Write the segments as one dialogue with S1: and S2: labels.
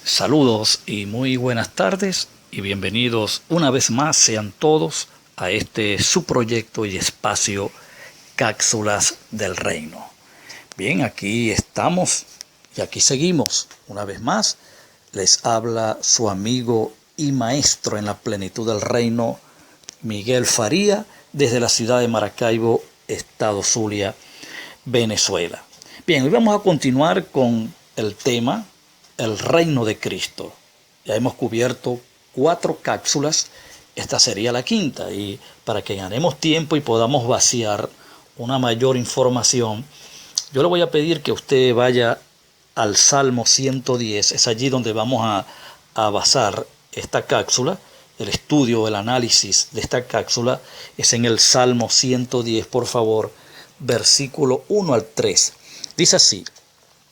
S1: Saludos y muy buenas tardes y bienvenidos una vez más sean todos a este su proyecto y espacio Cápsulas del Reino. Bien, aquí estamos y aquí seguimos. Una vez más les habla su amigo y maestro en la plenitud del reino, Miguel Faría, desde la ciudad de Maracaibo, estado Zulia, Venezuela. Bien, hoy vamos a continuar con el tema el reino de Cristo. Ya hemos cubierto 4 cápsulas, esta sería la quinta, y para que ganemos tiempo y podamos vaciar una mayor información, yo le voy a pedir que usted vaya al Salmo 110, es allí donde vamos a basar esta cápsula, el estudio, el análisis de esta cápsula es en el Salmo 110, por favor, versículo 1 al 3. Dice así: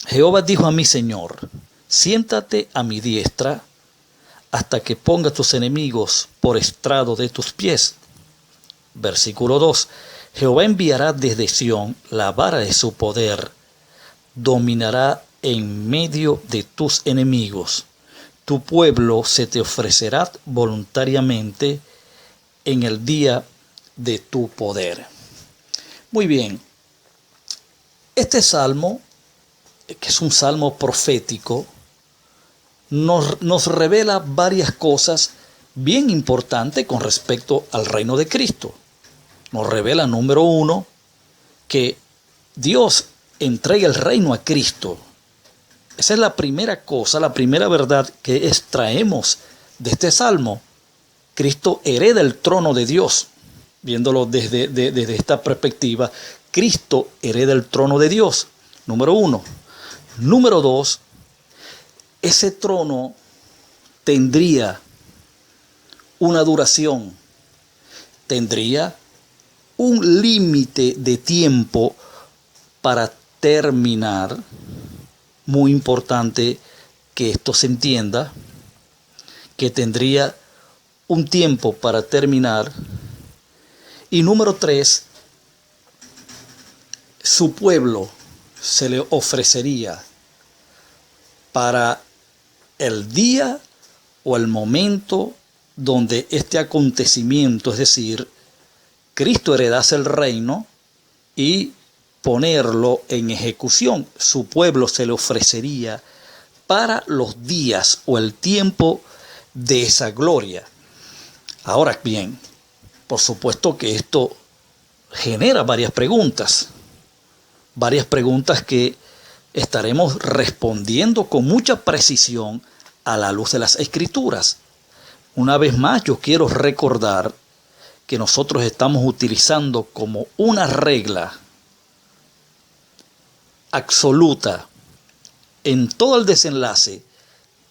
S1: Jehová dijo a mi Señor, siéntate a mi diestra hasta que ponga tus enemigos por estrado de tus pies. Versículo 2. Jehová enviará desde Sión la vara de su poder, dominará en medio de tus enemigos. Tu pueblo se te ofrecerá voluntariamente en el día de tu poder. Muy bien, este salmo, que es un salmo profético, nos revela varias cosas bien importantes con respecto al reino de Cristo. Nos revela, número 1, que Dios entrega el reino a Cristo. Esa es la primera cosa, la primera verdad que extraemos de este salmo. Cristo hereda el trono de Dios. Viéndolo desde esta perspectiva, Cristo hereda el trono de Dios. Número 1. Número 2, ese trono tendría una duración, tendría un límite de tiempo para terminar. Muy importante que esto se entienda, que tendría un tiempo para terminar. Y número 3, su pueblo se le ofrecería para el día o el momento donde este acontecimiento, es decir, Cristo heredase el reino y ponerlo en ejecución. Su pueblo se le ofrecería para los días o el tiempo de esa gloria. Ahora bien, por supuesto que esto genera varias preguntas que estaremos respondiendo con mucha precisión a la luz de las Escrituras. Una vez más, yo quiero recordar que nosotros estamos utilizando como una regla absoluta en todo el desenlace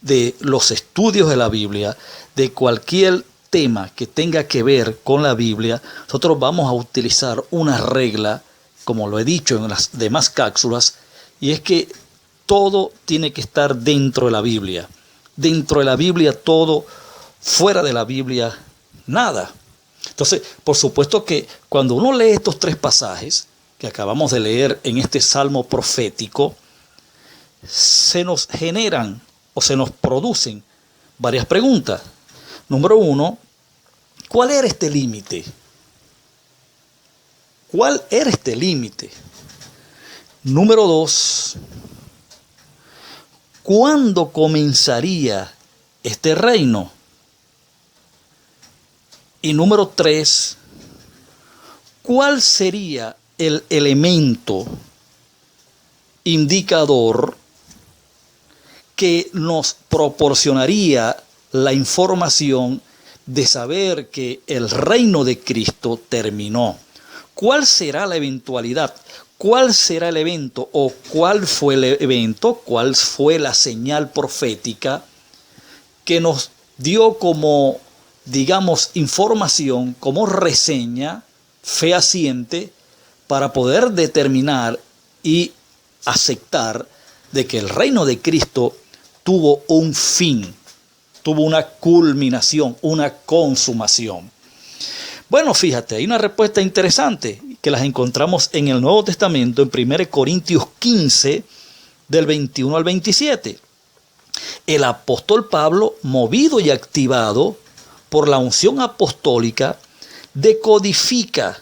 S1: de los estudios de la Biblia, de cualquier tema que tenga que ver con la Biblia, nosotros vamos a utilizar una regla, como lo he dicho en las demás cápsulas, y es que todo tiene que estar dentro de la Biblia. Dentro de la Biblia todo, fuera de la Biblia nada. Entonces, por supuesto que cuando uno lee estos 3 pasajes que acabamos de leer en este salmo profético, se nos generan o se nos producen varias preguntas. Número 1, ¿cuál era este límite? ¿Cuál era este límite? Número 2, ¿cuándo comenzaría este reino? Y número 3, ¿cuál sería el elemento indicador que nos proporcionaría la información de saber que el reino de Cristo terminó? ¿Cuál será la eventualidad? ¿Cuál será el evento o cuál fue el evento? ¿Cuál fue la señal profética que nos dio como, digamos, información, como reseña fehaciente para poder determinar y aceptar de que el reino de Cristo tuvo un fin, tuvo una culminación, una consumación? Bueno, fíjate, hay una respuesta interesante que las encontramos en el Nuevo Testamento, en 1 Corintios 15, del 21 al 27. El apóstol Pablo, movido y activado por la unción apostólica, decodifica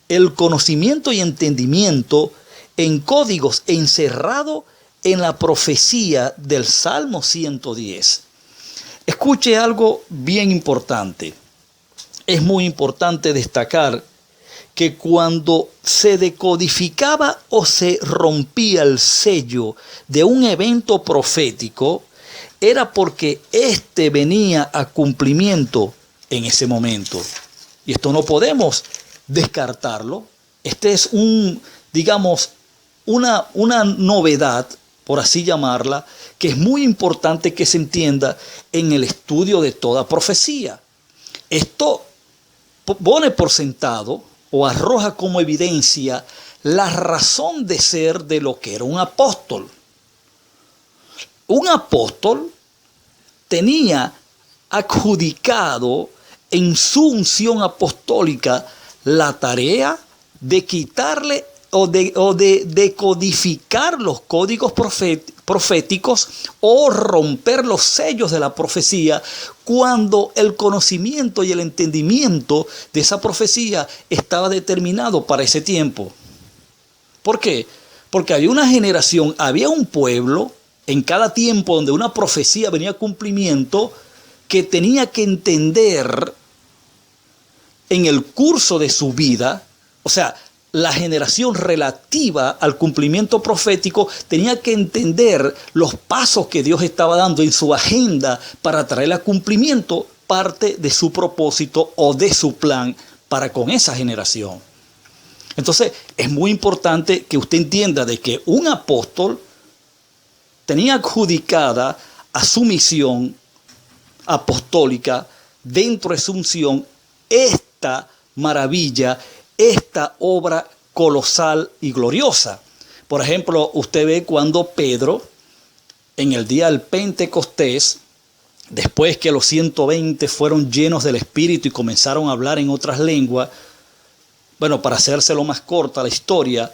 S1: el conocimiento y entendimiento en códigos encerrado en la profecía del Salmo 110. Escuche algo bien importante. Es muy importante destacar que cuando se decodificaba o se rompía el sello de un evento profético, era porque éste venía a cumplimiento en ese momento. Y esto no podemos descartarlo. Este es una novedad, por así llamarla, que es muy importante que se entienda en el estudio de toda profecía. Esto pone por sentado o arroja como evidencia la razón de ser de lo que era un apóstol. Un apóstol tenía adjudicado en su unción apostólica la tarea de quitarle o de decodificar los códigos proféticos o romper los sellos de la profecía cuando el conocimiento y el entendimiento de esa profecía estaba determinado para ese tiempo. ¿Por qué? Porque había una generación, había un pueblo en cada tiempo donde una profecía venía a cumplimiento que tenía que entender en el curso de su vida, o sea, la generación relativa al cumplimiento profético tenía que entender los pasos que Dios estaba dando en su agenda para traer a cumplimiento parte de su propósito o de su plan para con esa generación. Entonces, es muy importante que usted entienda de que un apóstol tenía adjudicada a su misión apostólica, dentro de su unción, esta maravilla, esta obra colosal y gloriosa. Por ejemplo, usted ve cuando Pedro, en el día del Pentecostés, después que los 120 fueron llenos del Espíritu y comenzaron a hablar en otras lenguas, bueno, para hacérselo más corta la historia,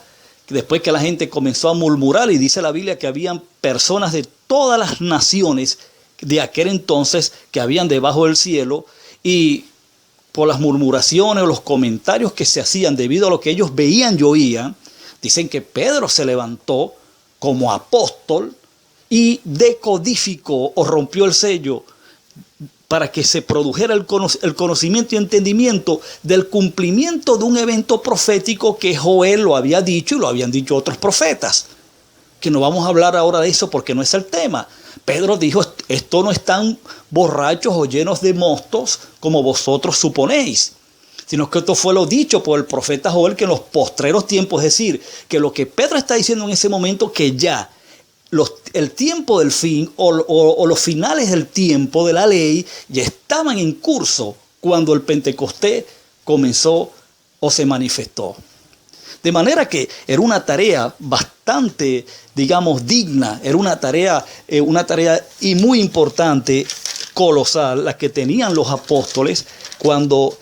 S1: después que la gente comenzó a murmurar, y dice la Biblia que habían personas de todas las naciones de aquel entonces que habían debajo del cielo, y por las murmuraciones o los comentarios que se hacían debido a lo que ellos veían y oían, dicen que Pedro se levantó como apóstol y decodificó o rompió el sello para que se produjera el conocimiento y entendimiento del cumplimiento de un evento profético que Joel lo había dicho y lo habían dicho otros profetas. Que no vamos a hablar ahora de eso porque no es el tema. Pedro dijo, esto no están borrachos o llenos de mostos como vosotros suponéis, sino que esto fue lo dicho por el profeta Joel, que en los postreros tiempos, es decir, que lo que Pedro está diciendo en ese momento, que ya el tiempo del fin o los finales del tiempo de la ley ya estaban en curso cuando el Pentecostés comenzó o se manifestó. De manera que era una tarea bastante, digna, era una tarea y muy importante, colosal, la que tenían los apóstoles cuando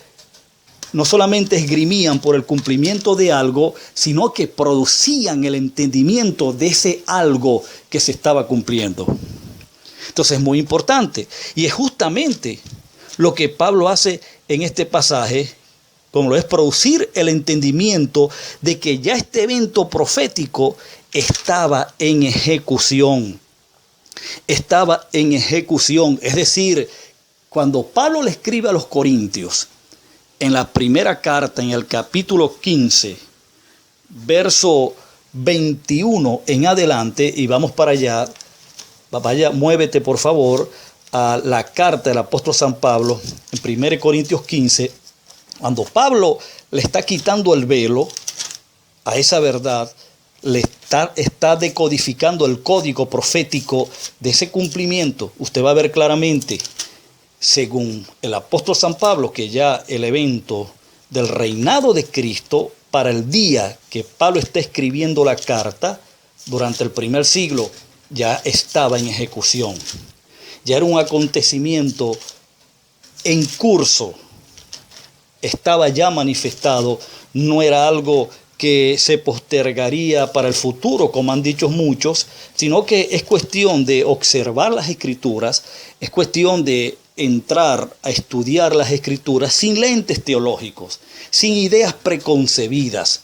S1: no solamente esgrimían por el cumplimiento de algo, sino que producían el entendimiento de ese algo que se estaba cumpliendo. Entonces es muy importante. Y es justamente lo que Pablo hace en este pasaje, como lo es producir el entendimiento de que ya este evento profético estaba en ejecución. Estaba en ejecución. Es decir, cuando Pablo le escribe a los Corintios, en la primera carta, en el capítulo 15, verso 21 en adelante, y vamos para allá, vaya, muévete por favor a la carta del apóstol San Pablo, en 1 Corintios 15, cuando Pablo le está quitando el velo a esa verdad, le está decodificando el código profético de ese cumplimiento. Usted va a ver claramente, según el apóstol San Pablo, que ya el evento del reinado de Cristo para el día que Pablo está escribiendo la carta, durante el primer siglo, ya estaba en ejecución. Ya era un acontecimiento en curso. Estaba ya manifestado, no era algo que se postergaría para el futuro, como han dicho muchos, sino que es cuestión de observar las Escrituras, es cuestión de entrar a estudiar las Escrituras sin lentes teológicos, sin ideas preconcebidas,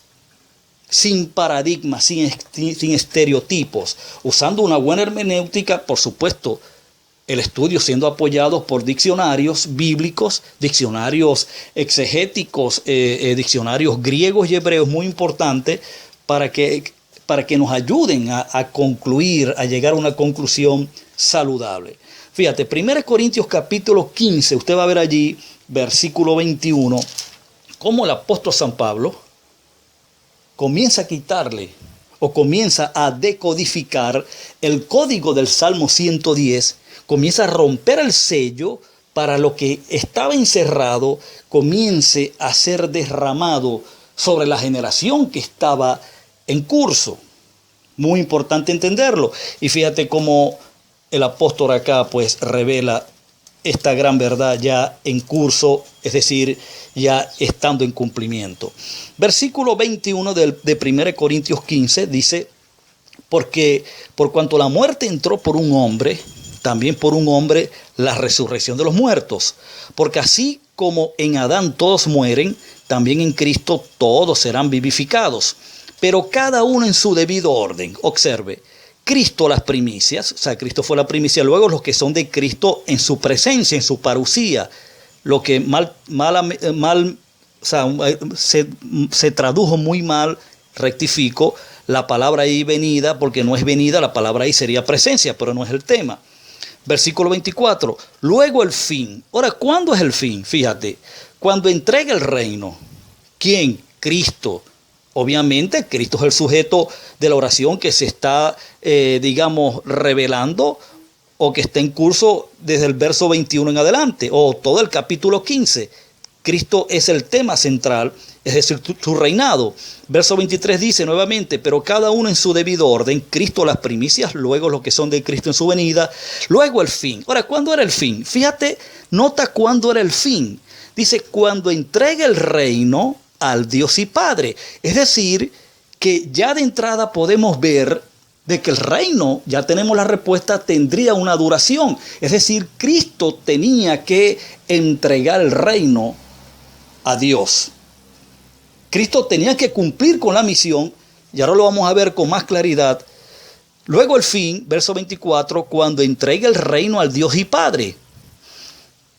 S1: sin paradigmas, sin estereotipos, usando una buena hermenéutica, por supuesto, el estudio siendo apoyado por diccionarios bíblicos, diccionarios exegéticos, diccionarios griegos y hebreos muy importantes para que nos ayuden a concluir, a llegar a una conclusión saludable. Fíjate, 1 Corintios capítulo 15, usted va a ver allí, versículo 21, cómo el apóstol San Pablo comienza a quitarle o comienza a decodificar el código del Salmo 110, comienza a romper el sello para lo que estaba encerrado comience a ser derramado sobre la generación que estaba en curso. Muy importante entenderlo. Y fíjate cómo el apóstol acá pues revela esta gran verdad ya en curso, es decir, ya estando en cumplimiento. Versículo 21 de 1 Corintios 15 dice: porque por cuanto la muerte entró por un hombre, también por un hombre la resurrección de los muertos. Porque así como en Adán todos mueren, también en Cristo todos serán vivificados. Pero cada uno en su debido orden. Observe, Cristo las primicias, o sea, Cristo fue la primicia, luego los que son de Cristo en su presencia, en su parusía, lo que se tradujo muy mal, rectifico, la palabra ahí venida, porque no es venida, la palabra ahí sería presencia, pero no es el tema. Versículo 24, luego el fin. Ahora, ¿cuándo es el fin? Fíjate, cuando entrega el reino. ¿Quién? Cristo. Obviamente, Cristo es el sujeto de la oración que se está, revelando o que está en curso desde el verso 21 en adelante, o todo el capítulo 15. Cristo es el tema central, es decir, su reinado. Verso 23 dice nuevamente, pero cada uno en su debido orden, Cristo las primicias, luego los que son de Cristo en su venida, luego el fin. Ahora, ¿cuándo era el fin? Fíjate, nota cuándo era el fin. Dice, cuando entregue el reino al Dios y Padre. Es decir, que ya de entrada podemos ver de que el reino, ya tenemos la respuesta, tendría una duración. Es decir, Cristo tenía que entregar el reino a Dios. Cristo tenía que cumplir con la misión, y ahora lo vamos a ver con más claridad. Luego el fin, verso 24, cuando entregue el reino al Dios y Padre.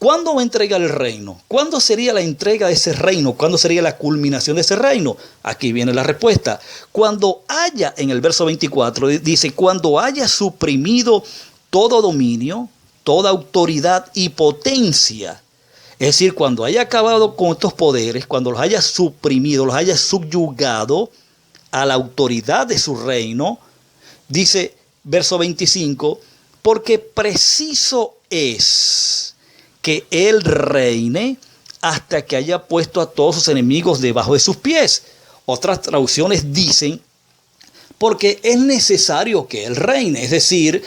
S1: ¿Cuándo va a entregar el reino? ¿Cuándo sería la entrega de ese reino? ¿Cuándo sería la culminación de ese reino? Aquí viene la respuesta. Cuando haya, en el verso 24, dice, cuando haya suprimido todo dominio, toda autoridad y potencia. Es decir, cuando haya acabado con estos poderes, cuando los haya suprimido, los haya subyugado a la autoridad de su reino, dice, verso 25, porque preciso es que Él reine hasta que haya puesto a todos sus enemigos debajo de sus pies. Otras traducciones dicen, porque es necesario que Él reine. Es decir,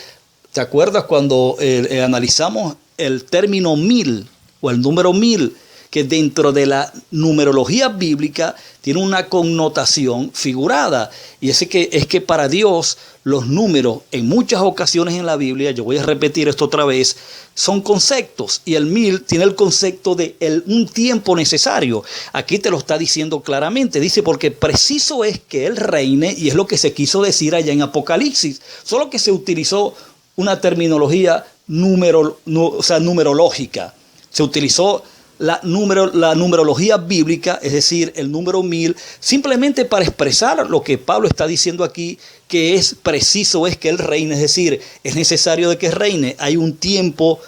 S1: ¿te acuerdas cuando analizamos el término 1000 o el número 1000? Que dentro de la numerología bíblica tiene una connotación figurada. Y es que para Dios los números en muchas ocasiones en la Biblia, yo voy a repetir esto otra vez, son conceptos. Y el 1000 tiene el concepto de un tiempo necesario. Aquí te lo está diciendo claramente. Dice, porque preciso es que Él reine, y es lo que se quiso decir allá en Apocalipsis. Solo que se utilizó una terminología numerológica. Se utilizó la numerología bíblica, es decir, el número 1000, simplemente para expresar lo que Pablo está diciendo aquí, que es preciso es que Él reine, es decir, es necesario de que reine. Hay un tiempo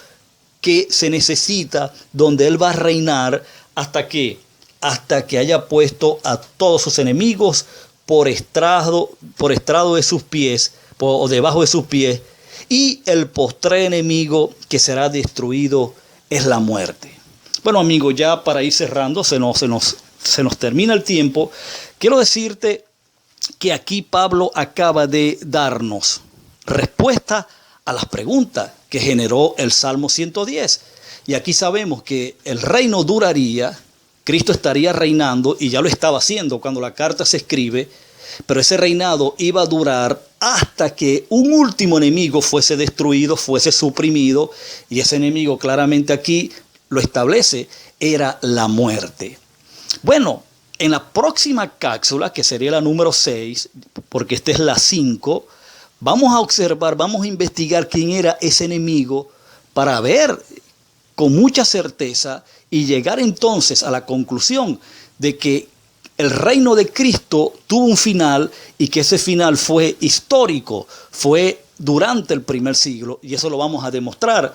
S1: que se necesita donde Él va a reinar hasta que haya puesto a todos sus enemigos por estrado de sus pies o debajo de sus pies, y el postrer enemigo que será destruido es la muerte. Bueno, amigos, ya para ir cerrando, se nos termina el tiempo. Quiero decirte que aquí Pablo acaba de darnos respuesta a las preguntas que generó el Salmo 110. Y aquí sabemos que el reino duraría Cristo estaría reinando, y ya lo estaba haciendo cuando la carta se escribe, pero ese reinado iba a durar hasta que un último enemigo fuese destruido, fuese suprimido, y ese enemigo claramente aquí lo establece, era la muerte. Bueno, en la próxima cápsula, que sería la número 6, porque esta es la 5, vamos a observar, vamos a investigar quién era ese enemigo para ver con mucha certeza y llegar entonces a la conclusión de que el reino de Cristo tuvo un final y que ese final fue histórico, fue durante el primer siglo, y eso lo vamos a demostrar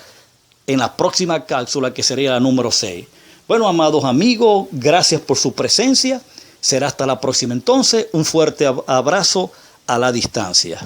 S1: en la próxima cápsula, que sería la número 6. Bueno, amados amigos, gracias por su presencia. Será hasta la próxima entonces. Un fuerte abrazo a la distancia.